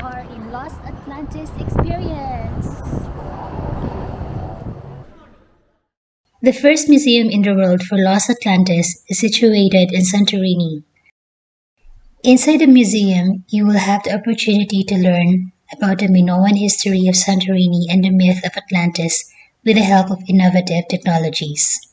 are in Lost Atlantis Experience. The first museum in the world for Lost Atlantis is situated in Santorini. Inside the museum, you will have the opportunity to learn about the Minoan history of Santorini and the myth of Atlantis with the help of innovative technologies.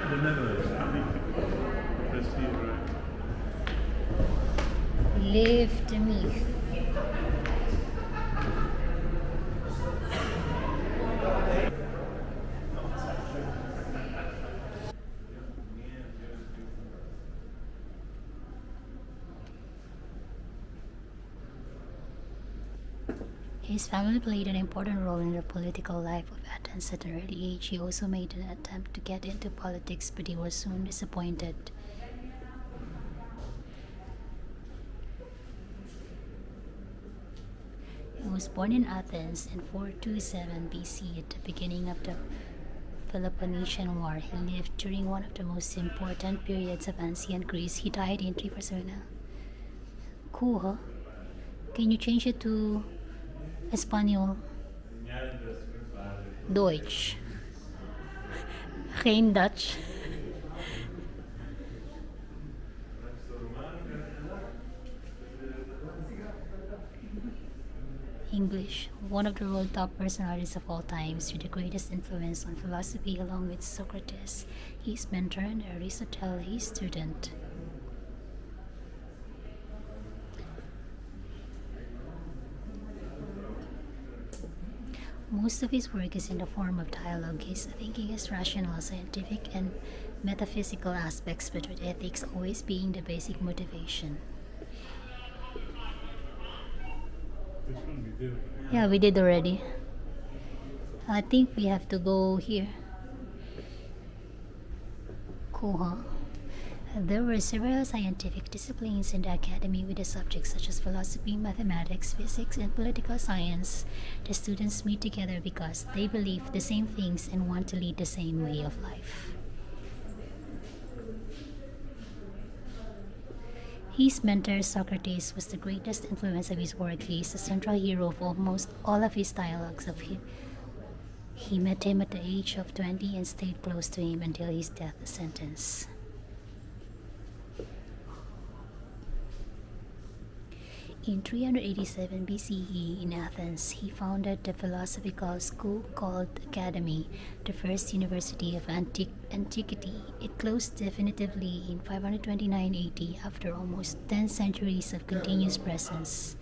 The Netherlands, I think that's here, right? Live the myth. His family played an important role in the political life of Athens at an early age. He also made an attempt to get into politics, but he was soon disappointed. He was born in Athens in 427 BC at the beginning of the Peloponnesian War. He lived during one of the most important periods of ancient Greece. He died in 347. Cool, huh? Can you change it to Espanol? Deutsch. Geen Dutch. English, one of the world top personalities of all times, with the greatest influence on philosophy along with Socrates, his mentor, and Aristotle, his student. Most of his work is in the form of dialogue. His thinking is rational, scientific, and metaphysical aspects, but with ethics always being the basic motivation. This one we did. Yeah, we did already. I think we have to go here. Cool, huh? There were several scientific disciplines in the academy with the subjects such as philosophy, mathematics, physics, and political science. The students meet together because they believe the same things and want to lead the same way of life. His mentor Socrates was the greatest influence of his work. He is the central hero of almost all of his dialogues of him. He met him at the age of 20 and stayed close to him until his death sentence. In 387 BCE in Athens, he founded the philosophical school called Academy, the first university of antiquity. It closed definitively in 529 AD after almost 10 centuries of continuous presence.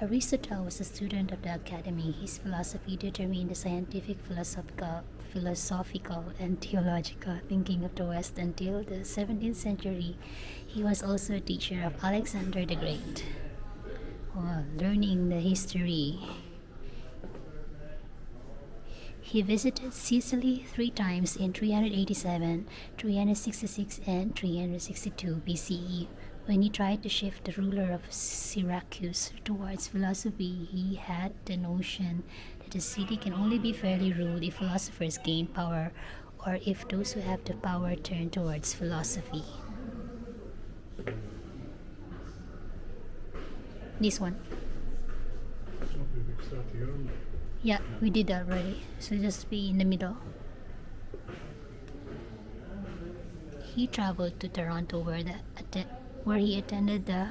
Aristotle was a student of the Academy. His philosophy determined the scientific, philosophical, and theological thinking of the West until the 17th century. He was also a teacher of Alexander the Great. Learning the history. He visited Sicily 3 times in 387, 366, and 362 BCE. When he tried to shift the ruler of Syracuse towards philosophy, he had the notion that the city can only be fairly ruled if philosophers gain power or if those who have the power turn towards philosophy. This one. Okay, we start here. Yeah, we did that already. So just be in the middle. He traveled to Toronto where he attended the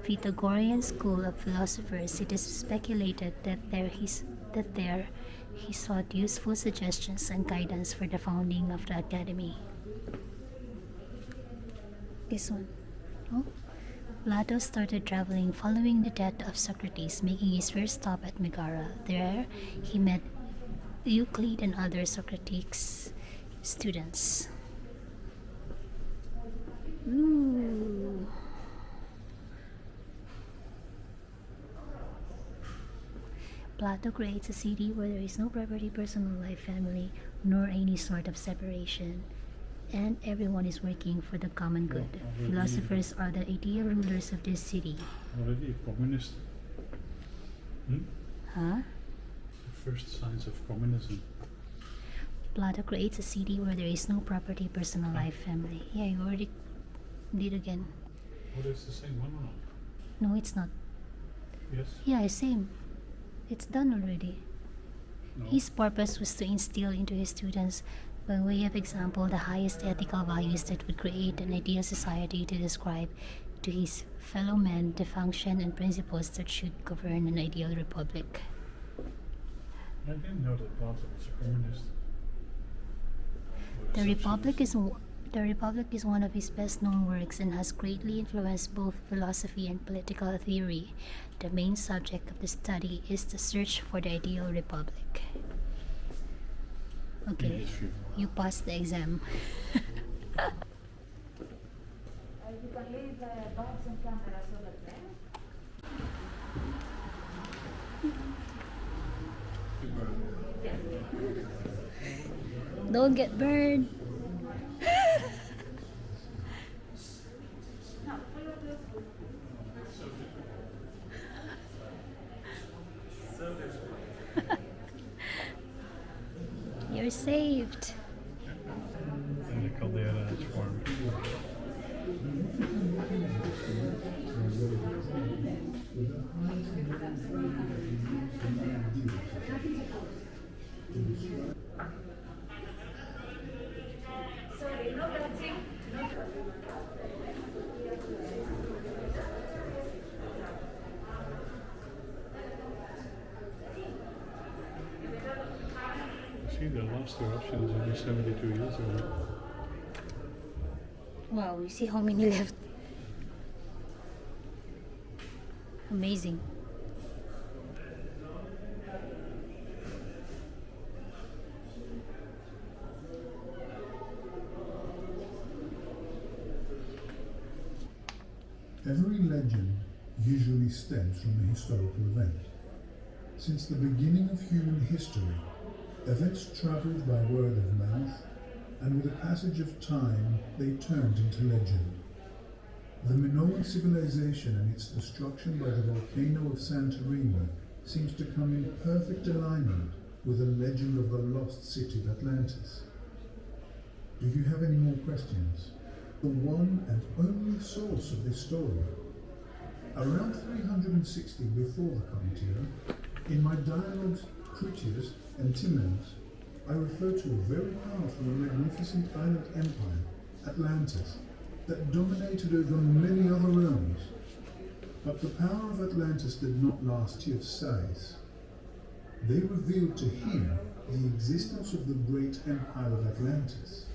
Pythagorean School of Philosophers. It is speculated that there he sought useful suggestions and guidance for the founding of the academy. This one. Oh. Plato started traveling following the death of Socrates, making his first stop at Megara. There, he met Euclid and other Socratic students. Ooh. Plato creates a city where there is no property, personal life, family, nor any sort of separation. and everyone is working for the common good. already- Philosophers are the ideal rulers of this city. Already communist. Huh? The first signs of communism. Plato creates a city where there is no property, personal life, family. Yeah, you already did again. Oh, that's the same one or not? No, it's not. Yes? Yeah, same. It's done already. No. His purpose was to instill into his students, by way of example, the highest ethical values that would create an ideal society to describe to his fellow men the function and principles that should govern an ideal republic. I didn't know that Plato was a communist. Or a The Republic socialist. The Republic is one of his best-known works and has greatly influenced both philosophy and political theory. The main subject of the study is the search for the ideal republic. Okay, History. you passed the exam. You can leave the bags and cameras over there. Don't get burned. You're saved. And the caldera is formed. Sorry, no touching. See, the last eruption is only 72 years ago. Wow, you see how many left? Amazing. Every legend usually stems from a historical event. Since the beginning of human history, events traveled by word of mouth, and with the passage of time, they turned into legend. The Minoan civilization and its destruction by the volcano of Santorini seems to come in perfect alignment with the legend of the lost city of Atlantis. Do you have any more questions? The one and only source of this story. Around 360 before the Common Era, in my dialogues Critias and Timaeus, I refer to a very powerful and magnificent island empire, Atlantis, that dominated over many other realms. But the power of Atlantis did not last Theophilus. They revealed to him the existence of the great empire of Atlantis.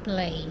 Play.